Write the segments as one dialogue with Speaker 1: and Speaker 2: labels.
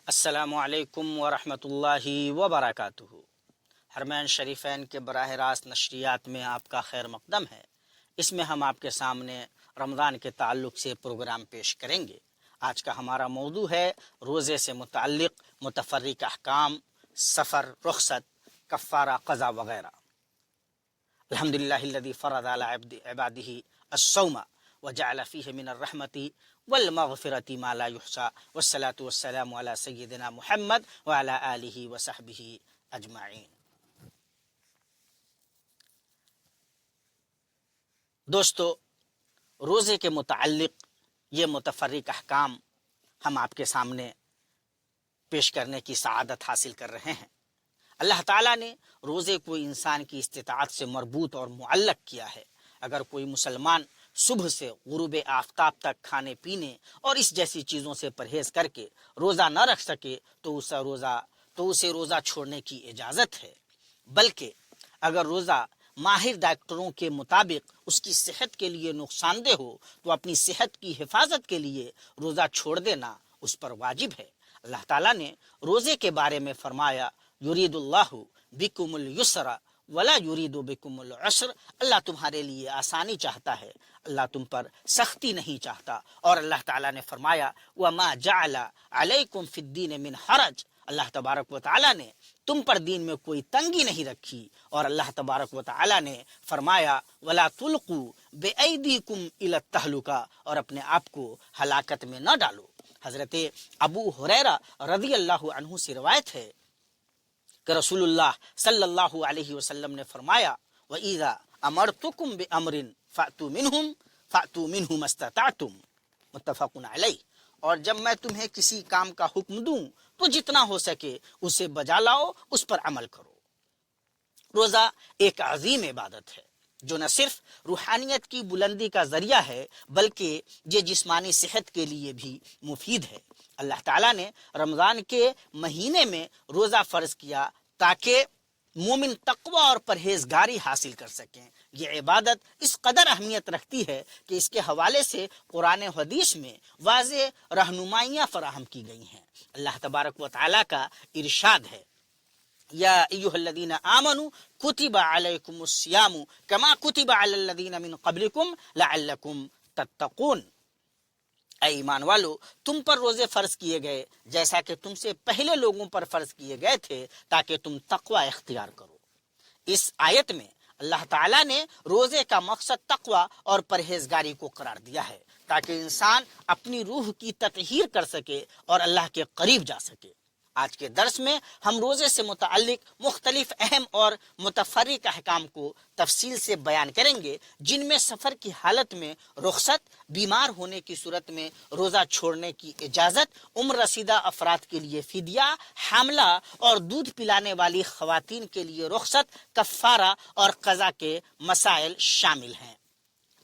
Speaker 1: السلام علیکم ورحمۃ اللہ وبرکاتہ۔ حرمین شریفین کے براہ راست نشریات میں آپ کا خیر مقدم ہے۔ اس میں ہم آپ کے سامنے رمضان کے تعلق سے پروگرام پیش کریں گے۔ آج کا ہمارا موضوع ہے روزے سے متعلق متفرق احکام، سفر، رخصت، کفارہ، قضا وغیرہ۔ الحمدللہ الذی فرض علی عبادہ الصوم وجعل فیہ من الرحمۃ والمغفرۃ ما لا یحصی والصلاۃ والسلام علی سیدنا محمد وعلی آلہ وصحبہ اجمعین۔ دوستو، روزے کے متعلق یہ متفرق احکام ہم آپ کے سامنے پیش کرنے کی سعادت حاصل کر رہے ہیں۔ اللہ تعالیٰ نے روزے کو انسان کی استطاعت سے مربوط اور معلق کیا ہے۔ اگر کوئی مسلمان صبح سے غروب آفتاب تک کھانے پینے اور اس جیسی چیزوں سے پرہیز کر کے روزہ نہ رکھ سکے تو اسے روزہ چھوڑنے کی اجازت ہے، بلکہ اگر روزہ ماہر ڈاکٹروں کے مطابق اس کی صحت کے لیے نقصان دہ ہو تو اپنی صحت کی حفاظت کے لیے روزہ چھوڑ دینا اس پر واجب ہے۔ اللہ تعالیٰ نے روزے کے بارے میں فرمایا، یرید اللہ بکم الیسر ولا یرید بکم العسر، اللہ تمہارے لیے آسانی چاہتا ہے، اللہ تم پر سختی نہیں چاہتا۔ اور اللہ تعالیٰ نے فرمایا، وما جعل علیکم فی الدین من حرج، اللہ تبارک و تعالیٰ نے تم پر دین میں کوئی تنگی نہیں رکھی۔ اور اللہ تبارک و تعالیٰ نے فرمایا، ولا تلقوا بایدیکم الی التہلکہ، اور اپنے آپ کو ہلاکت میں نہ ڈالو۔ حضرت ابو ہریرہ رضی اللہ عنہ سے روایت ہے کہ رسول اللہ صلی اللہ علیہ وسلم نے فرمایا، وَإِذَا أَمَرْتُكُمْ بِأَمْرٍ فَأْتُوا مِنْهُ مَا اسْتَطَعْتُمْ، متفق علیہ۔ اور جب میں تمہیں کسی کام کا حکم دوں تو جتنا ہو سکے اسے بجا لاؤ، اس پر عمل کرو۔ روزہ ایک عظیم عبادت ہے جو نہ صرف روحانیت کی بلندی کا ذریعہ ہے بلکہ یہ جسمانی صحت کے لیے بھی مفید ہے۔ اللہ تعالیٰ نے رمضان کے مہینے میں روزہ فرض کیا تاکہ مومن تقوی اور پرہیزگاری حاصل کر سکیں۔ یہ عبادت اس قدر اہمیت رکھتی ہے کہ اس کے حوالے سے قرآن و حدیث میں واضح رہنمائیاں فراہم کی گئی ہیں۔ اللہ تبارک و تعالیٰ کا ارشاد ہے، یا ایھا الذین آمنوا کتب علیکم الصیام کما کتب علی الذین من قبلکم لعلکم تتقون، اے ایمان والو، تم پر روزے فرض کیے گئے جیسا کہ تم سے پہلے لوگوں پر فرض کیے گئے تھے تاکہ تم تقوی اختیار کرو۔ اس آیت میں اللہ تعالیٰ نے روزے کا مقصد تقوی اور پرہیزگاری کو قرار دیا ہے تاکہ انسان اپنی روح کی تطہیر کر سکے اور اللہ کے قریب جا سکے۔ آج کے درس میں ہم روزے سے متعلق مختلف اہم اور متفرق احکام کو تفصیل سے بیان کریں گے، جن میں سفر کی حالت میں رخصت، بیمار ہونے کی صورت میں روزہ چھوڑنے کی اجازت، عمر رسیدہ افراد کے لیے فدیہ، حاملہ اور دودھ پلانے والی خواتین کے لیے رخصت، کفارہ اور قضا کے مسائل شامل ہیں۔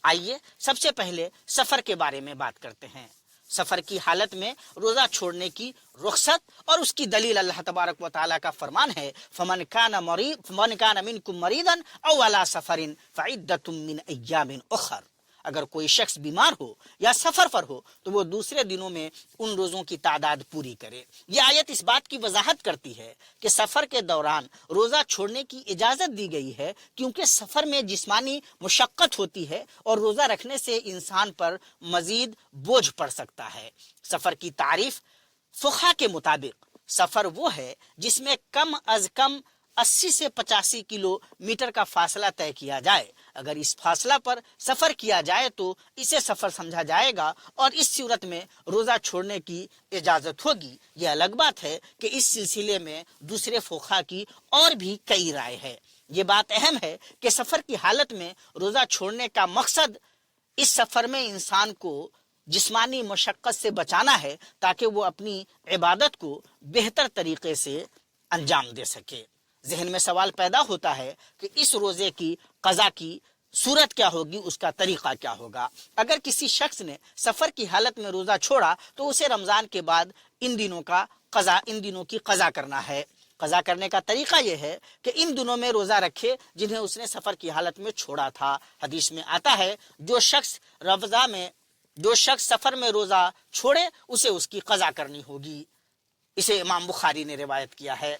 Speaker 1: آئیے سب سے پہلے سفر کے بارے میں بات کرتے ہیں۔ سفر کی حالت میں روزہ چھوڑنے کی رخصت اور اس کی دلیل اللہ تبارک و تعالیٰ کا فرمان ہے، فمن کان منکم مریضا او علی سفر فعدۃ من ایام اخر، اگر کوئی شخص بیمار ہو یا سفر پر ہو تو وہ دوسرے دنوں میں ان روزوں کی تعداد پوری کرے۔ یہ آیت اس بات کی وضاحت کرتی ہے کہ سفر کے دوران روزہ چھوڑنے کی اجازت دی گئی ہے کیونکہ سفر میں جسمانی مشقت ہوتی ہے اور روزہ رکھنے سے انسان پر مزید بوجھ پڑ سکتا ہے۔ سفر کی تعریف فقہا کے مطابق سفر وہ ہے جس میں کم از کم 80 سے 85 کلومیٹر کا فاصلہ طے کیا جائے۔ اگر اس فاصلہ پر سفر کیا جائے تو اسے سفر سمجھا جائے گا اور اس صورت میں روزہ چھوڑنے کی اجازت ہوگی۔ یہ الگ بات ہے کہ اس سلسلے میں دوسرے فقہا کی اور بھی کئی رائے ہے۔ یہ بات اہم ہے کہ سفر کی حالت میں روزہ چھوڑنے کا مقصد اس سفر میں انسان کو جسمانی مشقت سے بچانا ہے تاکہ وہ اپنی عبادت کو بہتر طریقے سے انجام دے سکے۔ ذہن میں سوال پیدا ہوتا ہے کہ اس روزے کی قضا کی صورت کیا ہوگی، اس کا طریقہ کیا ہوگا۔ اگر کسی شخص نے سفر کی حالت میں روزہ چھوڑا تو اسے رمضان کے بعد ان دنوں کی قضا کرنا ہے۔ قضا کرنے کا طریقہ یہ ہے کہ ان دنوں میں روزہ رکھے جنہیں اس نے سفر کی حالت میں چھوڑا تھا۔ حدیث میں آتا ہے، جو شخص سفر میں روزہ چھوڑے اسے اس کی قضا کرنی ہوگی۔ اسے امام بخاری نے روایت کیا ہے۔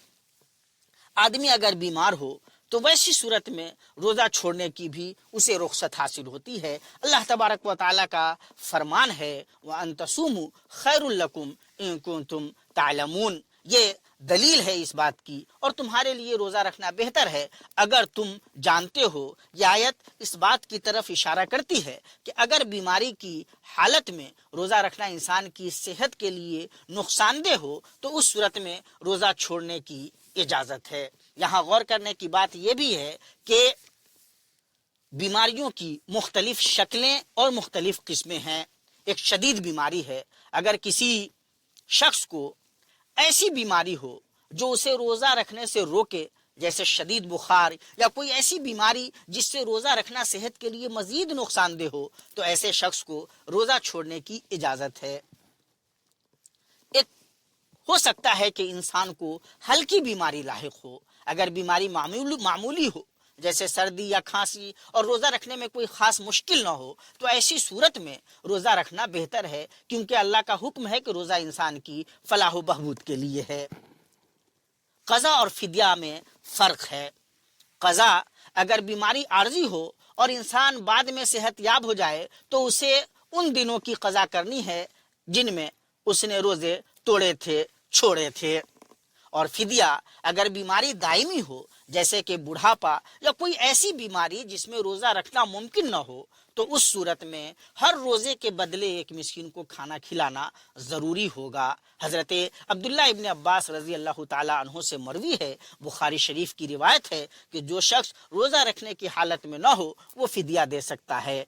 Speaker 1: آدمی اگر بیمار ہو تو ویسی صورت میں روزہ چھوڑنے کی بھی اسے رخصت حاصل ہوتی ہے۔ اللہ تبارک و تعالیٰ کا فرمان ہے وَأَن تَصُومُوا خَيْرٌ لَكُمْ إِن كُنتُمْ تَعْلَمُونَ، یہ دلیل ہے اس بات کی، اور تمہارے لیے روزہ رکھنا بہتر ہے اگر تم جانتے ہو۔ یہ آیت اس بات کی طرف اشارہ کرتی ہے کہ اگر بیماری کی حالت میں روزہ رکھنا انسان کی صحت کے لیے نقصان دہ ہو تو اس صورت میں روزہ چھوڑنے کی اجازت ہے۔ یہاں غور کرنے کی بات یہ بھی ہے کہ بیماریوں کی مختلف شکلیں اور مختلف قسمیں ہیں۔ ایک شدید بیماری ہے، اگر کسی شخص کو ایسی بیماری ہو جو اسے روزہ رکھنے سے روکے، جیسے شدید بخار یا کوئی ایسی بیماری جس سے روزہ رکھنا صحت کے لیے مزید نقصان دہ ہو، تو ایسے شخص کو روزہ چھوڑنے کی اجازت ہے۔ ایک ہو سکتا ہے کہ انسان کو ہلکی بیماری لاحق ہو، اگر بیماری معمولی ہو جیسے سردی یا کھانسی اور روزہ رکھنے میں کوئی خاص مشکل نہ ہو، تو ایسی صورت میں روزہ رکھنا بہتر ہے، کیونکہ اللہ کا حکم ہے کہ روزہ انسان کی فلاح و بہبود کے لیے ہے۔ قضا اور فدیہ میں فرق ہے۔ قضا اگر بیماری عارضی ہو اور انسان بعد میں صحت یاب ہو جائے تو اسے ان دنوں کی قضا کرنی ہے جن میں اس نے روزے توڑے تھے، چھوڑے تھے۔ اور فدیہ اگر بیماری دائمی ہو جیسے کہ بڑھاپا یا کوئی ایسی بیماری جس میں روزہ رکھنا ممکن نہ ہو، تو اس صورت میں ہر روزے کے بدلے ایک مسکین کو کھانا کھلانا ضروری ہوگا۔ حضرت عبداللہ ابن عباس رضی اللہ تعالیٰ عنہ سے مروی ہے، بخاری شریف کی روایت ہے کہ جو شخص روزہ رکھنے کی حالت میں نہ ہو وہ فدیہ دے سکتا ہے۔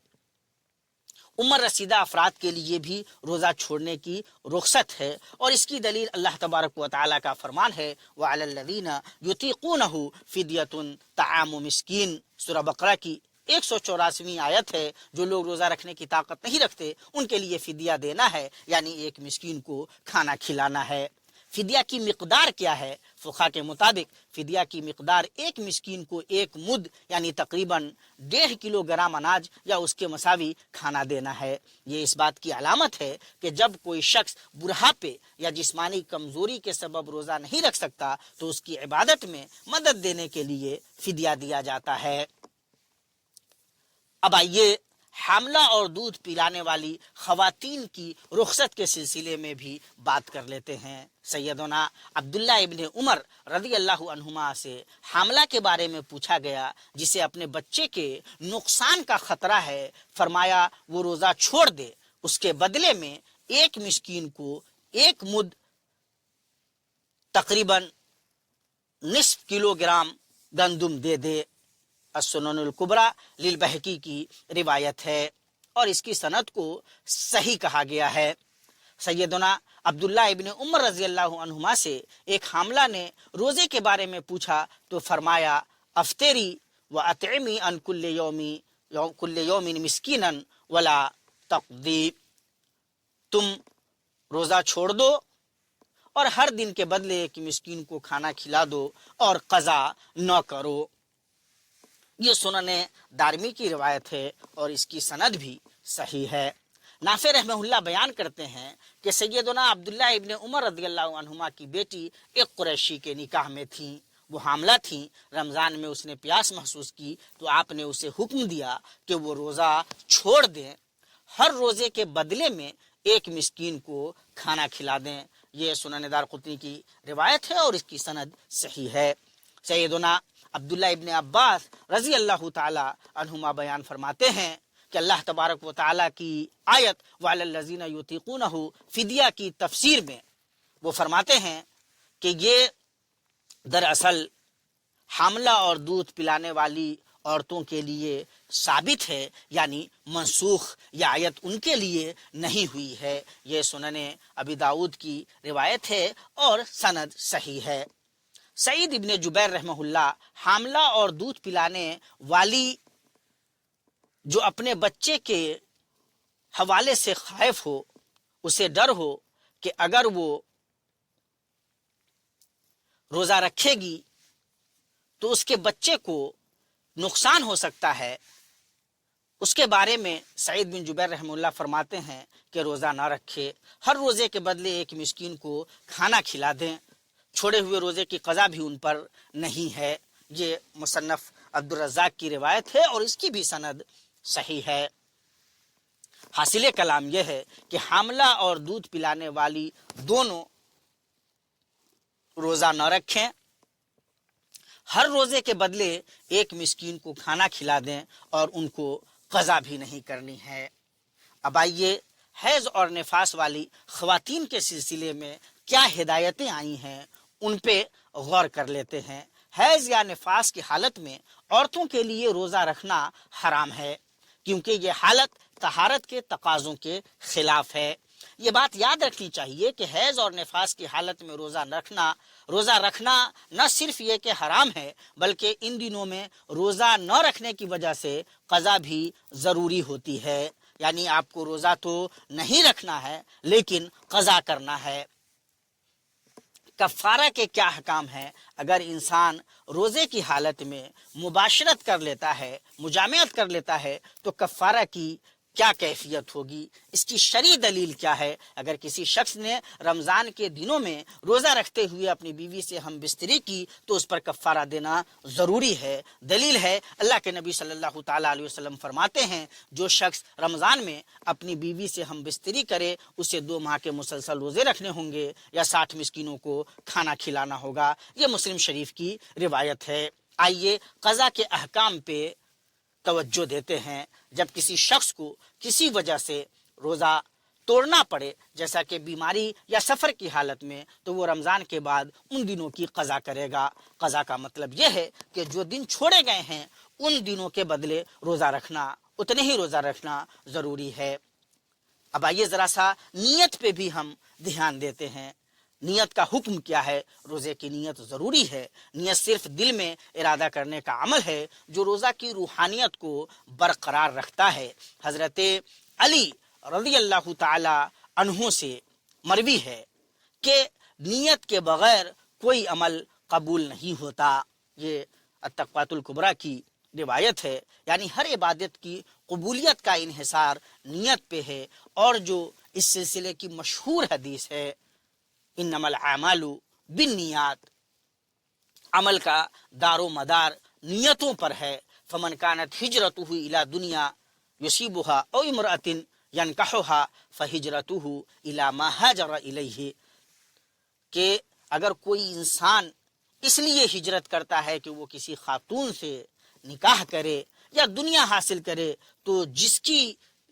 Speaker 1: عمر رسیدہ افراد کے لیے بھی روزہ چھوڑنے کی رخصت ہے، اور اس کی دلیل اللہ تبارک و تعالیٰ کا فرمان ہے وَعَلَى الَّذِينَ يُطِيقُونَهُ فِدْيَةٌ طَعَامُ مِسْكِينٍ، سورہ بقرہ کی 184ویں آیت ہے۔ جو لوگ روزہ رکھنے کی طاقت نہیں رکھتے ان کے لیے فدیہ دینا ہے، یعنی ایک مسکین کو کھانا کھلانا ہے۔ فدیہ کی مقدار کیا ہے؟ فقہا کے مطابق فدیہ کی مقدار ایک مسکین کو ایک مد یعنی تقریباً 1.5 کلو گرام اناج یا اس کے مساوی کھانا دینا ہے۔ یہ اس بات کی علامت ہے کہ جب کوئی شخص بڑھاپے یا جسمانی کمزوری کے سبب روزہ نہیں رکھ سکتا تو اس کی عبادت میں مدد دینے کے لیے فدیہ دیا جاتا ہے۔ اب آئیے حاملہ اور دودھ پلانے والی خواتین کی رخصت کے سلسلے میں بھی بات کر لیتے ہیں۔ سیدنا عبداللہ ابن عمر رضی اللہ عنہما سے حاملہ کے بارے میں پوچھا گیا جسے اپنے بچے کے نقصان کا خطرہ ہے، فرمایا وہ روزہ چھوڑ دے، اس کے بدلے میں ایک مسکین کو ایک مد تقریباً نصف کلو گرام گندم دے دے۔ السنن الکبریٰ للبہقی کی روایت ہے، اور اس کی سند کو صحیح کہا گیا ہے۔ سیدنا عبداللہ ابن عمر رضی اللہ عنہما سے ایک حاملہ نے روزے کے بارے میں پوچھا تو فرمایا افطری و اطعمی عن کل یوم مسکینا ولا تقضی، تم روزہ چھوڑ دو اور ہر دن کے بدلے ایک مسکین کو کھانا کھلا دو اور قضا نہ کرو۔ یہ سنن دارمی کی روایت ہے اور اس کی سند بھی صحیح ہے۔ نافع رحمہ اللہ بیان کرتے ہیں کہ سیدنا عبداللہ ابن عمر رضی اللہ عنہما کی بیٹی ایک قریشی کے نکاح میں تھیں، وہ حاملہ تھیں۔ رمضان میں اس نے پیاس محسوس کی تو آپ نے اسے حکم دیا کہ وہ روزہ چھوڑ دیں، ہر روزے کے بدلے میں ایک مسکین کو کھانا کھلا دیں۔ یہ سنن دارقطنی کی روایت ہے اور اس کی سند صحیح ہے۔ سیدنا عبداللہ ابن عباس رضی اللہ تعالی عنہما بیان فرماتے ہیں کہ اللہ تبارک و تعالیٰ کی آیت وَعَلَى الَّذِينَ يُطِيقُونَهُ فدیہ کی تفسیر میں وہ فرماتے ہیں کہ یہ دراصل حاملہ اور دودھ پلانے والی عورتوں کے لیے ثابت ہے، یعنی منسوخ یہ آیت ان کے لیے نہیں ہوئی ہے۔ یہ سنن ابی داؤد کی روایت ہے اور سند صحیح ہے۔ سعید ابن جبیر رحمہ اللہ حاملہ اور دودھ پلانے والی جو اپنے بچے کے حوالے سے خائف ہو، اسے ڈر ہو کہ اگر وہ روزہ رکھے گی تو اس کے بچے کو نقصان ہو سکتا ہے، اس کے بارے میں سعید بن جبیر رحمہ اللہ فرماتے ہیں کہ روزہ نہ رکھے، ہر روزے کے بدلے ایک مسکین کو کھانا کھلا دیں، چھوڑے ہوئے روزے کی قضا بھی ان پر نہیں ہے۔ یہ مصنف عبدالرزاق کی روایت ہے اور اس کی بھی سند صحیح ہے۔ حاصل کلام یہ ہے کہ حاملہ اور دودھ پلانے والی دونوں روزہ نہ رکھیں، ہر روزے کے بدلے ایک مسکین کو کھانا کھلا دیں اور ان کو قضا بھی نہیں کرنی ہے۔ اب آئیے حیض اور نفاس والی خواتین کے سلسلے میں کیا ہدایتیں آئی ہیں ان پہ غور کر لیتے ہیں۔ حیض یا نفاس کی حالت میں عورتوں کے لیے روزہ رکھنا حرام ہے، کیونکہ یہ حالت طہارت کے تقاضوں کے خلاف ہے۔ یہ بات یاد رکھنی چاہیے کہ حیض اور نفاس کی حالت میں روزہ رکھنا نہ صرف یہ کہ حرام ہے، بلکہ ان دنوں میں روزہ نہ رکھنے کی وجہ سے قضا بھی ضروری ہوتی ہے۔ یعنی آپ کو روزہ تو نہیں رکھنا ہے لیکن قضا کرنا ہے۔ کفارہ کے کیا حکام ہیں؟ اگر انسان روزے کی حالت میں مباشرت کر لیتا ہے، مجامعت کر لیتا ہے، تو کفارہ کی کیا کیفیت ہوگی؟ اس کی شرعی دلیل کیا ہے؟ اگر کسی شخص نے رمضان کے دنوں میں روزہ رکھتے ہوئے اپنی بیوی سے ہم بستری کی تو اس پر کفارہ دینا ضروری ہے۔ دلیل ہے اللہ کے نبی صلی اللہ تعالیٰ علیہ وسلم فرماتے ہیں جو شخص رمضان میں اپنی بیوی سے ہم بستری کرے اسے 2 ماہ کے مسلسل روزے رکھنے ہوں گے یا 60 مسکینوں کو کھانا کھلانا ہوگا۔ یہ مسلم شریف کی روایت ہے۔ آئیے قضا کے احکام پہ توجہ دیتے ہیں۔ جب کسی شخص کو کسی وجہ سے روزہ توڑنا پڑے، جیسا کہ بیماری یا سفر کی حالت میں، تو وہ رمضان کے بعد ان دنوں کی قضا کرے گا۔ قضا کا مطلب یہ ہے کہ جو دن چھوڑے گئے ہیں ان دنوں کے بدلے روزہ رکھنا، اتنے ہی روزہ رکھنا ضروری ہے۔ اب آئیے ذرا سا نیت پہ بھی ہم دھیان دیتے ہیں۔ نیت کا حکم کیا ہے؟ روزے کی نیت ضروری ہے۔ نیت صرف دل میں ارادہ کرنے کا عمل ہے جو روزہ کی روحانیت کو برقرار رکھتا ہے۔ حضرت علی رضی اللہ تعالی عنہ سے مروی ہے کہ نیت کے بغیر کوئی عمل قبول نہیں ہوتا۔ یہ التقویۃ الکبریٰ کی روایت ہے۔ یعنی ہر عبادت کی قبولیت کا انحصار نیت پہ ہے، اور جو اس سلسلے کی مشہور حدیث ہے انما الاعمال بالنیات، عمل کا دار و مدار نیتوں پر ہے۔ فمن كانت ہجرتہ الی دنیا یصیبها او امرأۃ ینکحها فہجرتہ الی ما ہاجر الیہ، کہ اگر کوئی انسان اس لیے ہجرت کرتا ہے کہ وہ کسی خاتون سے نکاح کرے یا دنیا حاصل کرے، تو جس کی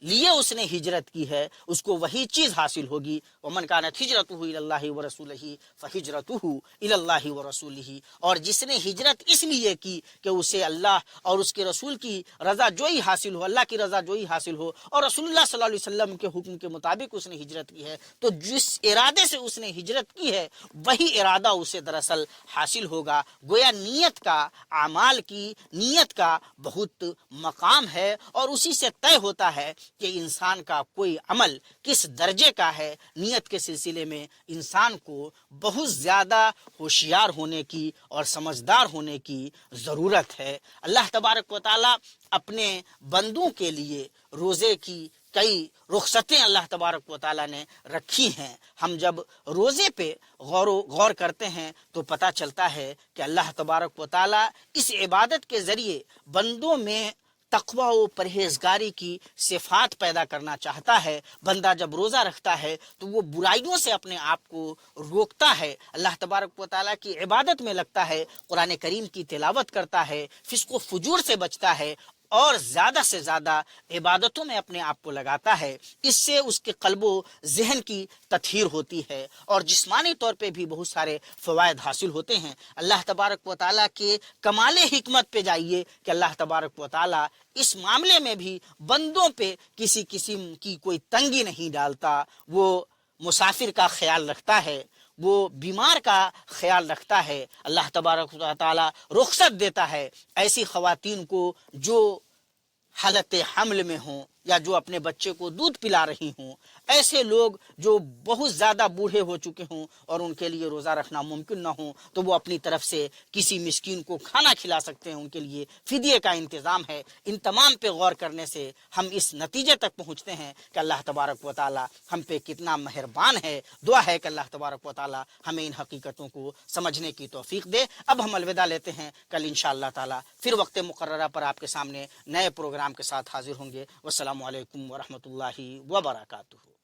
Speaker 1: لیے اس نے ہجرت کی ہے اس کو وہی چیز حاصل ہوگی۔ ومن كانت ہجرتہ الی اللہ ورسولہ فہجرتہ الی اللہ ورسولہ، اور جس نے ہجرت اس لیے کی کہ اسے اللہ اور اس کے رسول کی رضا جوئی حاصل ہو، اللہ کی رضا جوئی حاصل ہو، اور رسول اللہ صلی اللہ علیہ وسلم کے حکم کے مطابق اس نے ہجرت کی ہے، تو جس ارادے سے اس نے ہجرت کی ہے وہی ارادہ اسے دراصل حاصل ہوگا۔ گویا نیت کا، اعمال کی نیت کا بہت مقام ہے، اور اسی سے طے ہوتا ہے کہ انسان کا کوئی عمل کس درجے کا ہے۔ نیت کے سلسلے میں انسان کو بہت زیادہ ہوشیار ہونے کی اور سمجھدار ہونے کی ضرورت ہے۔ اللہ تبارک و تعالی اپنے بندوں کے لیے روزے کی کئی رخصتیں اللہ تبارک و تعالی نے رکھی ہیں۔ ہم جب روزے پہ غور کرتے ہیں تو پتہ چلتا ہے کہ اللہ تبارک و تعالی اس عبادت کے ذریعے بندوں میں تقوی و پرہیزگاری کی صفات پیدا کرنا چاہتا ہے۔ بندہ جب روزہ رکھتا ہے تو وہ برائیوں سے اپنے آپ کو روکتا ہے، اللہ تبارک و تعالیٰ کی عبادت میں لگتا ہے، قرآن کریم کی تلاوت کرتا ہے، فسق و فجور سے بچتا ہے، اور زیادہ سے زیادہ عبادتوں میں اپنے آپ کو لگاتا ہے۔ اس سے اس کے قلب و ذہن کی تطہیر ہوتی ہے، اور جسمانی طور پہ بھی بہت سارے فوائد حاصل ہوتے ہیں۔ اللہ تبارک و تعالیٰ کے کمال حکمت پہ جائیے کہ اللہ تبارک و تعالیٰ اس معاملے میں بھی بندوں پہ کسی قسم کی کوئی تنگی نہیں ڈالتا۔ وہ مسافر کا خیال رکھتا ہے، وہ بیمار کا خیال رکھتا ہے۔ اللہ تبارک و تعالیٰ رخصت دیتا ہے ایسی خواتین کو جو حالت حمل میں ہوں یا جو اپنے بچے کو دودھ پلا رہی ہوں، ایسے لوگ جو بہت زیادہ بوڑھے ہو چکے ہوں اور ان کے لیے روزہ رکھنا ممکن نہ ہو، تو وہ اپنی طرف سے کسی مسکین کو کھانا کھلا سکتے ہیں، ان کے لیے فدیے کا انتظام ہے۔ ان تمام پہ غور کرنے سے ہم اس نتیجے تک پہنچتے ہیں کہ اللہ تبارک و تعالی ہم پہ کتنا مہربان ہے۔ دعا ہے کہ اللہ تبارک و تعالی ہمیں ان حقیقتوں کو سمجھنے کی توفیق دے۔ اب ہم الوداع لیتے ہیں، کل انشاءاللہ تعالی پھر وقت مقررہ پر آپ کے سامنے نئے پروگرام کے ساتھ حاضر ہوں گے۔ والسلام علیکم ورحمۃ اللہ وبرکاتہ۔